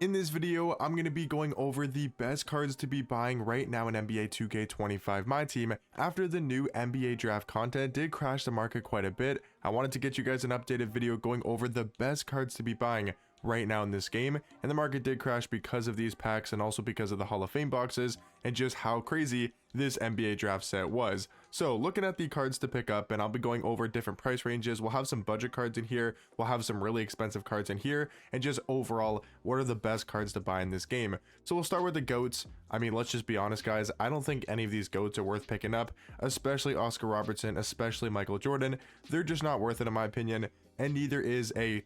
In this video, I'm going to be going over the best cards to be buying right now in NBA 2K25 Myteam after the new NBA draft content did crash the market quite a bit. I wanted to get you guys an updated video going over the best cards to be buying right now in this game, and the market did crash because of these packs and also because of the Hall of Fame boxes and just how crazy this NBA draft set was. So looking at the cards to pick up, and I'll be going over different price ranges. We'll have some budget cards in here, we'll have some really expensive cards in here, and just overall what are the best cards to buy in this game. So we'll start with the GOATs. I mean, let's just be honest guys, I don't think any of these GOATs are worth picking up, especially Oscar Robertson, especially Michael Jordan. They're just not worth it in my opinion, and neither is a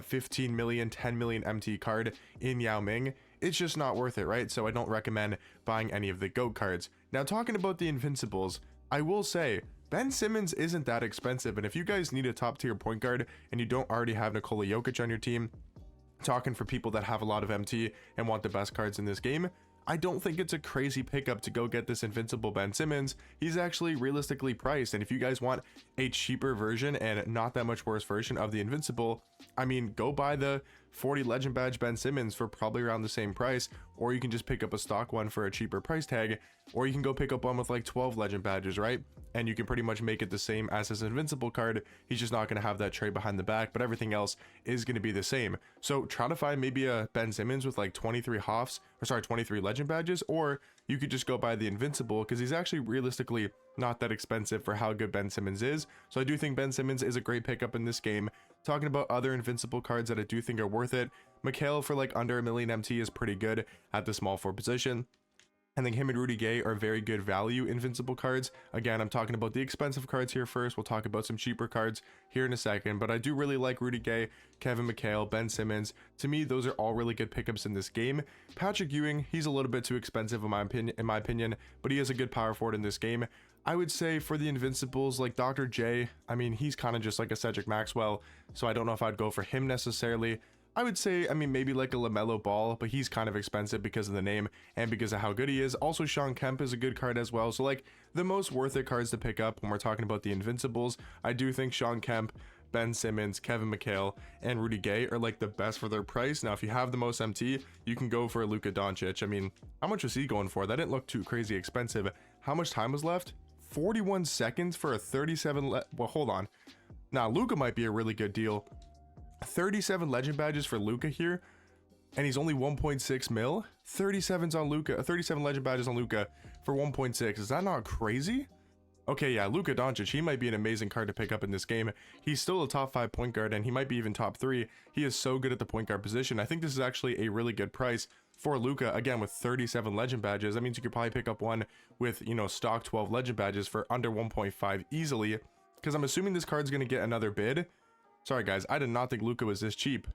15 million 10 million MT card in Yao Ming. It's just not worth it, right? So I don't recommend buying any of the GOAT cards. Now talking about the Invincibles, I will say Ben Simmons isn't that expensive, and if you guys need a top tier point guard and you don't already have Nikola Jokic on your team, talking for people that have a lot of MT and want the best cards in this game, I don't think it's a crazy pickup to go get this Invincible Ben Simmons. He's actually realistically priced, and if you guys want a cheaper version and not that much worse version of the Invincible, I mean, go buy the 40 Legend Badge Ben Simmons for probably around the same price, or you can just pick up a stock one for a cheaper price tag, or you can go pick up one with like 12 Legend Badges, right? And you can pretty much make it the same as his Invincible card. He's just not going to have that tray behind the back, but everything else is going to be the same. So try to find maybe a Ben Simmons with like 23 Hoffs, or sorry, 23 Legend Badges, or you could just go buy the Invincible because he's actually realistically not that expensive for how good Ben Simmons is. So I do think Ben Simmons is a great pickup in this game. Talking about other Invincible cards that I do think are worth it, Mikhail for like under a million MT is pretty good at the small forward position. I think him and Rudy Gay are very good value Invincible cards. Again, I'm talking about the expensive cards here first. We'll talk about some cheaper cards here in a second, but I do really like Rudy Gay, Kevin McHale, Ben Simmons. To me, those are all really good pickups in this game. Patrick Ewing, he's a little bit too expensive in my opinion, but he is a good power forward in this game. I would say for the Invincibles, like Dr. J, I mean, he's kind of just like a Cedric Maxwell, so I don't know if I'd go for him necessarily. I would say, I mean, maybe like a LaMelo Ball, but he's kind of expensive because of the name and because of how good he is. Also, Sean Kemp is a good card as well. So like the most worth it cards to pick up when we're talking about the Invincibles, I do think Sean Kemp, Ben Simmons, Kevin McHale, and Rudy Gay are like the best for their price. Now, if you have the most MT, you can go for Luca Doncic. I mean, how much was he going for? That didn't look too crazy expensive. How much time was left? 41 seconds for a 37. Well, hold on. Now, Luca might be a really good deal. 37 Legend Badges for Luca here, and he's only 1.6 mil. 37's on Luca, 37 Legend Badges on Luca for 1.6. Is that not crazy? Okay, yeah, Luca Doncic, he might be an amazing card to pick up in this game. He's still a top 5 point guard, and he might be even top 3. He is so good at the point guard position. I think this is actually a really good price for Luca, again, with 37 Legend Badges. That means you could probably pick up one with, you know, stock 12 Legend Badges for under 1.5 easily, because I'm assuming this card's going to get another bid. Sorry guys, I did not think Luca was this cheap.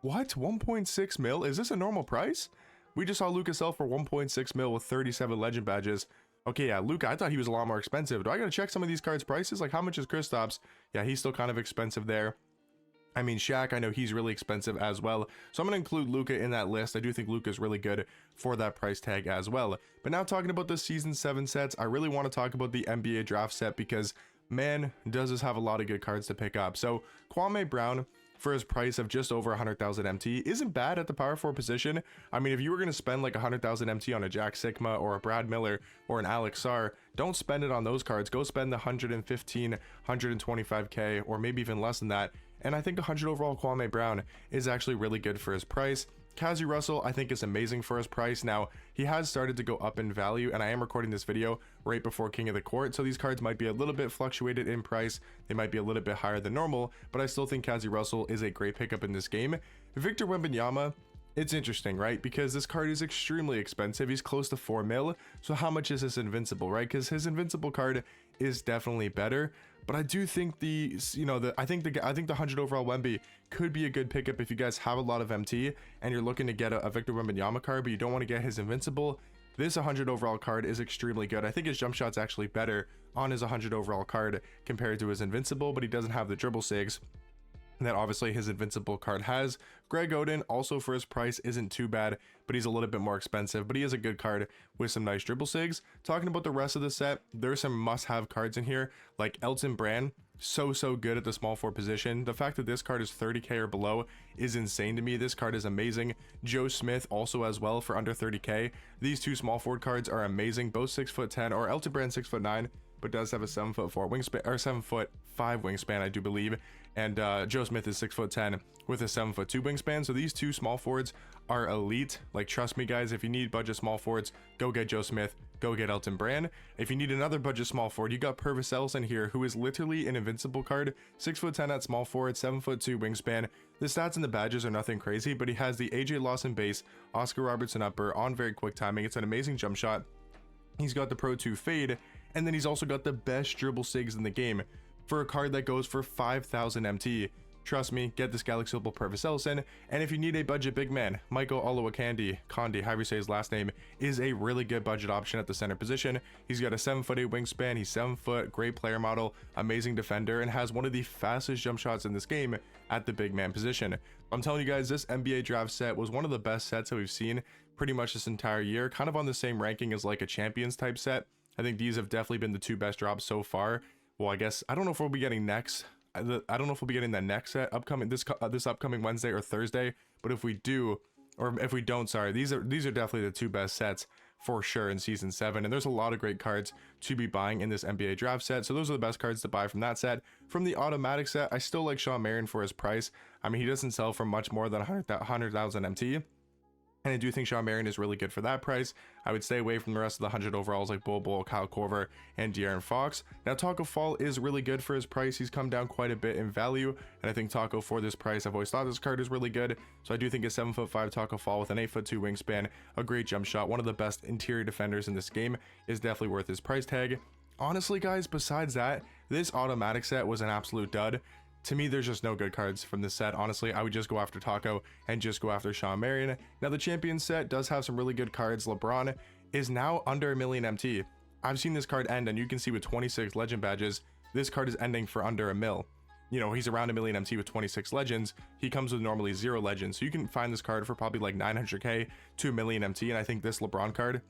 What? 1.6 mil? Is this a normal price? We just saw Luca sell for 1.6 mil with 37 Legend Badges. Okay, yeah, Luca, I thought he was a lot more expensive. Do I gotta check some of these cards' prices? Like, how much is Kristaps? Yeah, he's still kind of expensive there. I mean, Shaq, I know he's really expensive as well. So I'm going to include Luca in that list. I do think Luca's really good for that price tag as well. But now talking about the Season 7 sets, I really want to talk about the NBA draft set because, man, does this have a lot of good cards to pick up. So Kwame Brown, for his price of just over 100,000 MT, isn't bad at the power forward position. I mean, if you were going to spend like 100,000 MT on a Jack Sigma or a Brad Miller or an Alex Sarr, don't spend it on those cards. Go spend the 115, 125k, or maybe even less than that. And I think 100 overall Kwame Brown is actually really good for his price. Kazi Russell, I think, is amazing for his price. Now, he has started to go up in value, and I am recording this video right before King of the Court, so these cards might be a little bit fluctuated in price. They might be a little bit higher than normal, but I still think Kazi Russell is a great pickup in this game. Victor Wembanyama, it's interesting, right? Because this card is extremely expensive. He's close to 4 mil. So how much is his Invincible, right? Because his Invincible card is definitely better. But I do think I think the 100 overall Wemby could be a good pickup if you guys have a lot of MT and you're looking to get a Victor Wembanyama card, but you don't want to get his Invincible. This 100 overall card is extremely good. I think his jump shot's actually better on his 100 overall card compared to his Invincible, but he doesn't have the dribble sigs that obviously his Invincible card has. Greg Oden, also for his price, isn't too bad, but he's a little bit more expensive, but he is a good card with some nice dribble sigs. Talking about the rest of the set, there's some must-have cards in here, like Elton Brand. so good at the small forward position. The fact that this card is 30k or below is insane to me. This card is amazing. Joe Smith also as well for under 30k. These two small forward cards are amazing, both 6'10", or Elton Brand 6'9", but does have a 7'4" wingspan, or 7'5" wingspan, I do believe. And Joe Smith is 6'10" with a 7'2" wingspan. So these two small forwards are elite. Like, trust me guys, if you need budget small forwards, go get Joe Smith, go get Elton Brand. If you need another budget small forward, you got Purvis Ellison here, who is literally an invincible card. 6'10" at small forward, 7'2" wingspan. The stats and the badges are nothing crazy, but he has the AJ Lawson base, Oscar Robertson upper on very quick timing. It's an amazing jump shot. He's got the Pro 2 fade, and then he's also got the best dribble sigs in the game for a card that goes for 5,000 MT. Trust me, get this Galaxy Opal Purvis Ellison. And if you need a budget big man, Michael Olowokandi, however you say his last name, is a really good budget option at the center position. He's got a 7'8" wingspan, he's 7 foot, great player model, amazing defender, and has one of the fastest jump shots in this game at the big man position. I'm telling you guys, this NBA draft set was one of the best sets that we've seen pretty much this entire year, kind of on the same ranking as like a Champions type set. I think these have definitely been the two best drops so far. Well, I guess I don't know if we'll be getting next. I don't know if we'll be getting that next set upcoming this upcoming Wednesday or Thursday. But if we do, or if we don't, sorry, these are definitely the two best sets for sure in season 7. And there's a lot of great cards to be buying in this NBA draft set. So those are the best cards to buy from that set. From the automatic set, I still like Shawn Marion for his price. I mean, he doesn't sell for much more than 100,000 MT. And I do think Shawn Marion is really good for that price. I would stay away from the rest of the 100 overalls like Bol Bol, Kyle Korver, and De'Aaron Fox. Now, Taco Fall is really good for his price. He's come down quite a bit in value. And I think Taco, for this price, I've always thought this card is really good. So I do think a 7'5" Taco Fall with an 8'2" wingspan, a great jump shot, one of the best interior defenders in this game, is definitely worth his price tag. Honestly, guys, besides that, this automatic set was an absolute dud. To me, there's just no good cards from this set. Honestly, I would just go after Taco and just go after Shawn Marion. Now, the Champion set does have some really good cards. LeBron is now under 1 million MT. I've seen this card end, and you can see with 26 legend badges, this card is ending for under 1 mil. You know, he's around 1 million MT with 26 legends. He comes with normally 0 legends. So you can find this card for probably like 900k to 1 million MT. And I think this LeBron card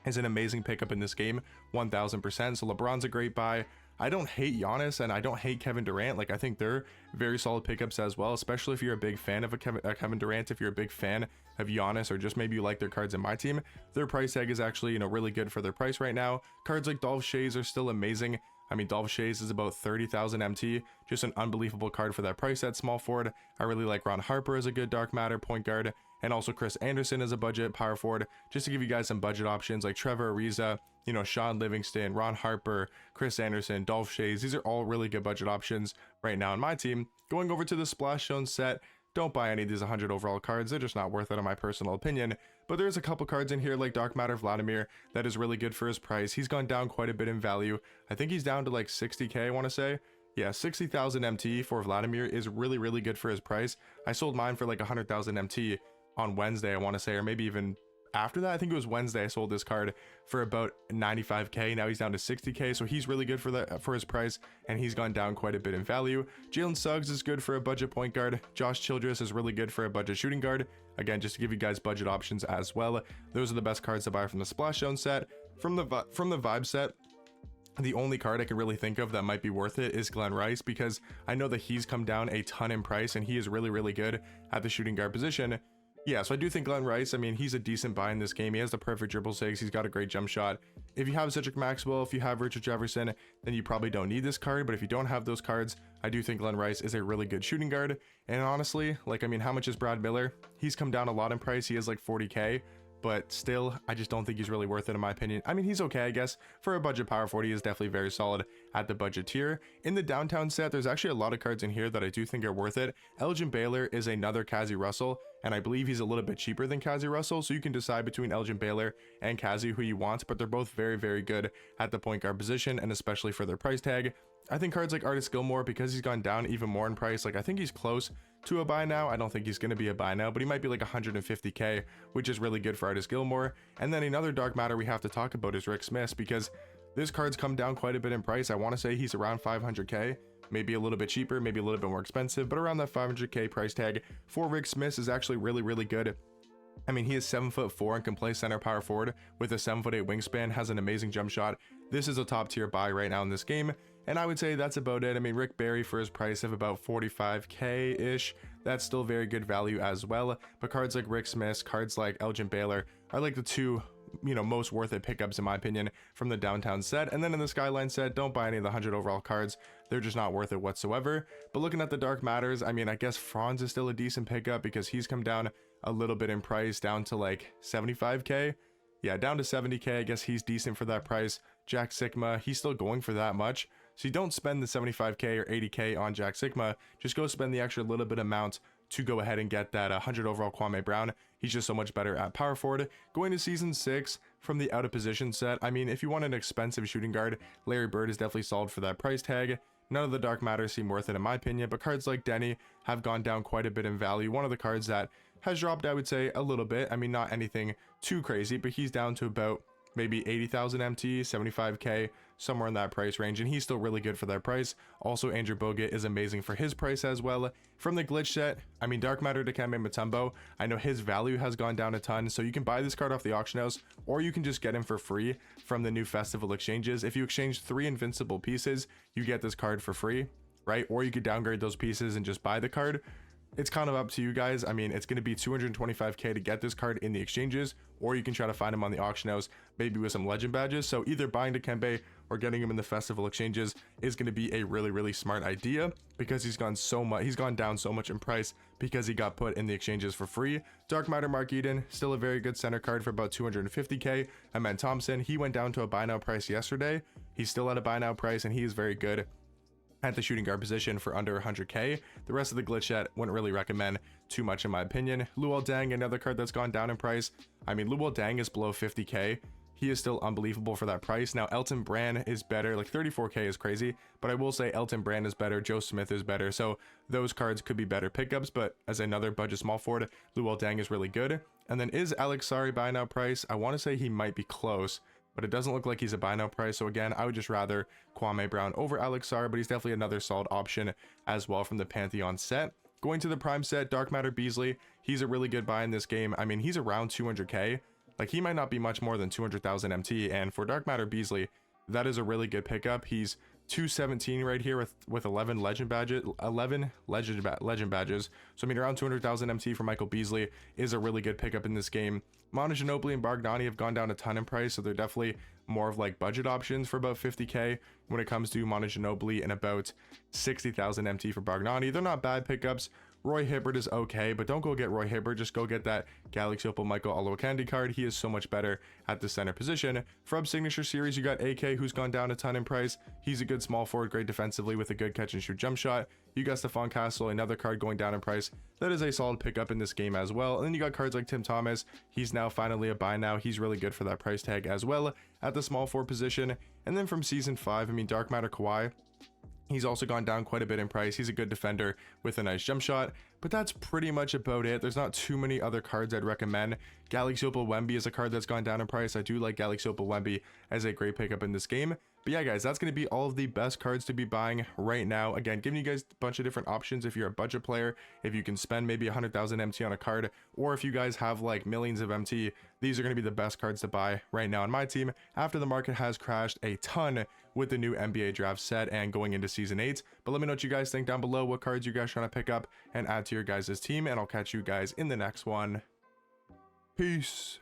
is an amazing pickup in this game, 1000%. So LeBron's a great buy. I don't hate Giannis and I don't hate Kevin Durant. Like, I think they're very solid pickups as well, especially if you're a big fan of Kevin Durant. If you're a big fan of Giannis, or just maybe you like their cards in Myteam, their price tag is actually, you know, really good for their price right now. Cards like Dolph Schayes are still amazing. I mean, Dolph Schayes is about 30,000 MT, just an unbelievable card for that price at small forward. I really like Ron Harper as a good dark matter point guard, and also Chris Anderson as a budget power forward, just to give you guys some budget options like Trevor Ariza, you know, Sean Livingston, Ron Harper, Chris Anderson, Dolph Schayes. These are all really good budget options right now in my team. Going over to the Splash Zone set, don't buy any of these 100 overall cards. They're just not worth it in my personal opinion. But there's a couple cards in here like Dark Matter Vladimir that is really good for his price. He's gone down quite a bit in value. I think he's down to like 60k, I want to say. Yeah, 60,000 MT for Vladimir is really good for his price. I sold mine for like 100,000 MT on Wednesday, I want to say, or maybe even after that. I think it was Wednesday I sold this card for about 95k. Now he's down to 60k, so he's really good for his price, and he's gone down quite a bit in value. Jalen Suggs is good for a budget point guard. Josh Childress is really good for a budget shooting guard. Again, just to give you guys budget options as well. Those are the best cards to buy from the Splash Zone set. From the Vibe set, the only card I can really think of that might be worth it is Glenn Rice, because I know that he's come down a ton in price and he is really good at the shooting guard position. Yeah, so I do think Glenn Rice, I mean, he's a decent buy in this game. He has the perfect dribble sigs. He's got a great jump shot. If you have Cedric Maxwell, if you have Richard Jefferson, then you probably don't need this card. But if you don't have those cards, I do think Glenn Rice is a really good shooting guard. And honestly, like, I mean, how much is Brad Miller? He's come down a lot in price. He is like 40k. But still, I just don't think he's really worth it in my opinion. I mean, he's okay, I guess. For a budget power forward, he is definitely very solid at the budget tier. In the downtown set, there's actually a lot of cards in here that I do think are worth it. Elgin Baylor is another Kazi Russell, and I believe he's a little bit cheaper than Kazi Russell, so you can decide between Elgin Baylor and Kazi who you want, but they're both very good at the point guard position, and especially for their price tag. I think cards like Artis Gilmore, because he's gone down even more in price, like I think he's close to a buy now. I don't think he's going to be a buy now, but he might be like 150k, which is really good for Artis Gilmore. And then another dark matter we have to talk about is Rick Smith, because this card's come down quite a bit in price. I want to say he's around 500k, maybe a little bit cheaper, maybe a little bit more expensive, but around that 500k price tag for Rick Smith is actually really good. I mean, he is 7'4" and can play center power forward with a 7'8" wingspan, has an amazing jump shot. This is a top tier buy right now in this game. And I would say that's about it. I mean, Rick Barry for his price of about 45k-ish, that's still very good value as well. But cards like Rick Smith, cards like Elgin Baylor are like the two, you know, most worth it pickups in my opinion from the downtown set. And then in the Skyline set, don't buy any of the 100 overall cards. They're just not worth it whatsoever. But looking at the Dark Matters, I mean, I guess Franz is still a decent pickup because he's come down a little bit in price, down to like 75k. Yeah, down to 70k. I guess he's decent for that price. Jack Sigma, he's still going for that much. So you don't spend the 75k or 80k on Jack Sigma, just go spend the extra little bit amount to go ahead and get that 100 overall Kwame Brown. He's just so much better at power forward. Going to season 6 from the out of position set, I mean, if you want an expensive shooting guard, Larry Bird is definitely solid for that price tag. None of the Dark Matters seem worth it in my opinion, but cards like Denny have gone down quite a bit in value. One of the cards that has dropped, I would say, a little bit. I mean, not anything too crazy, but he's down to about maybe 80,000 MT, 75k, somewhere in that price range, and he's still really good for that price. Also, Andrew Bogut is amazing for his price as well. From the glitch set, I mean, Dark Matter Dikembe Mutombo, I know his value has gone down a ton, so you can buy this card off the auction house, or you can just get him for free from the new festival exchanges. If you exchange 3 invincible pieces, you get this card for free, right? Or you could downgrade those pieces and just buy the card. It's kind of up to you guys. I mean, it's going to be 225k to get this card in the exchanges, or you can try to find him on the auction house, maybe with some legend badges. So either buying Dikembe or getting him in the festival exchanges is going to be a really smart idea, because he's gone down so much in price because he got put in the exchanges for free. Dark Matter Mark Eden, still a very good center card for about 250k. Amen Thompson, he went down to a buy now price yesterday. He's still at a buy now price, and he is very good at the shooting guard position for under 100k. The rest of the glitch set wouldn't really recommend too much in my opinion. Luol Deng, another card that's gone down in price. I mean, Luol Deng is below 50k. He is still unbelievable for that price. Now, Elton Brand is better. Like 34k is crazy, but I will say Elton Brand is better. Joe Smith is better. So those cards could be better pickups, but as another budget small forward, Luol Deng is really good. And then is Alex Sari buy now price? I want to say he might be close, but it doesn't look like he's a buy now price. So again, I would just rather Kwame Brown over Alex Sar, but he's definitely another solid option as well from the Pantheon set. Going to the prime set, Dark Matter Beasley, he's a really good buy in this game. I mean, he's around 200k. Like, he might not be much more than 200,000 MT, and for Dark Matter Beasley, that is a really good pickup. He's 217 right here with 11 legend badges. So I mean, around 200,000 MT for Michael Beasley is a really good pickup in this game. Manu Ginobili and Bogdani have gone down a ton in price, so they're definitely more of like budget options for about 50k when it comes to Manu Ginobili, and about 60,000 MT for Bogdani. They're not bad pickups. Roy Hibbert is okay, but don't go get Roy Hibbert. Just go get that Galaxy Opal Michael Olowokandi card. He is so much better at the center position. From Signature Series, you got AK, who's gone down a ton in price. He's a good small forward, great defensively with a good catch and shoot jump shot. You got Stephon Castle, another card going down in price. That is a solid pickup in this game as well. And then you got cards like Tim Thomas. He's now finally a buy now. He's really good for that price tag as well at the small forward position. And then from season 5, I mean, Dark Matter Kawhi, he's also gone down quite a bit in price. He's a good defender with a nice jump shot, but that's pretty much about it. There's not too many other cards I'd recommend. Galaxy Opal Wemby is a card that's gone down in price. I do like Galaxy Opal Wemby as a great pickup in this game. But yeah, guys, that's going to be all of the best cards to be buying right now. Again, giving you guys a bunch of different options if you're a budget player, if you can spend maybe 100,000 MT on a card, or if you guys have like millions of MT, these are going to be the best cards to buy right now on my team after the market has crashed a ton with the new NBA draft set and going into season 8. But let me know what you guys think down below, what cards you guys trying to pick up and add to your guys' team, and I'll catch you guys in the next one. Peace.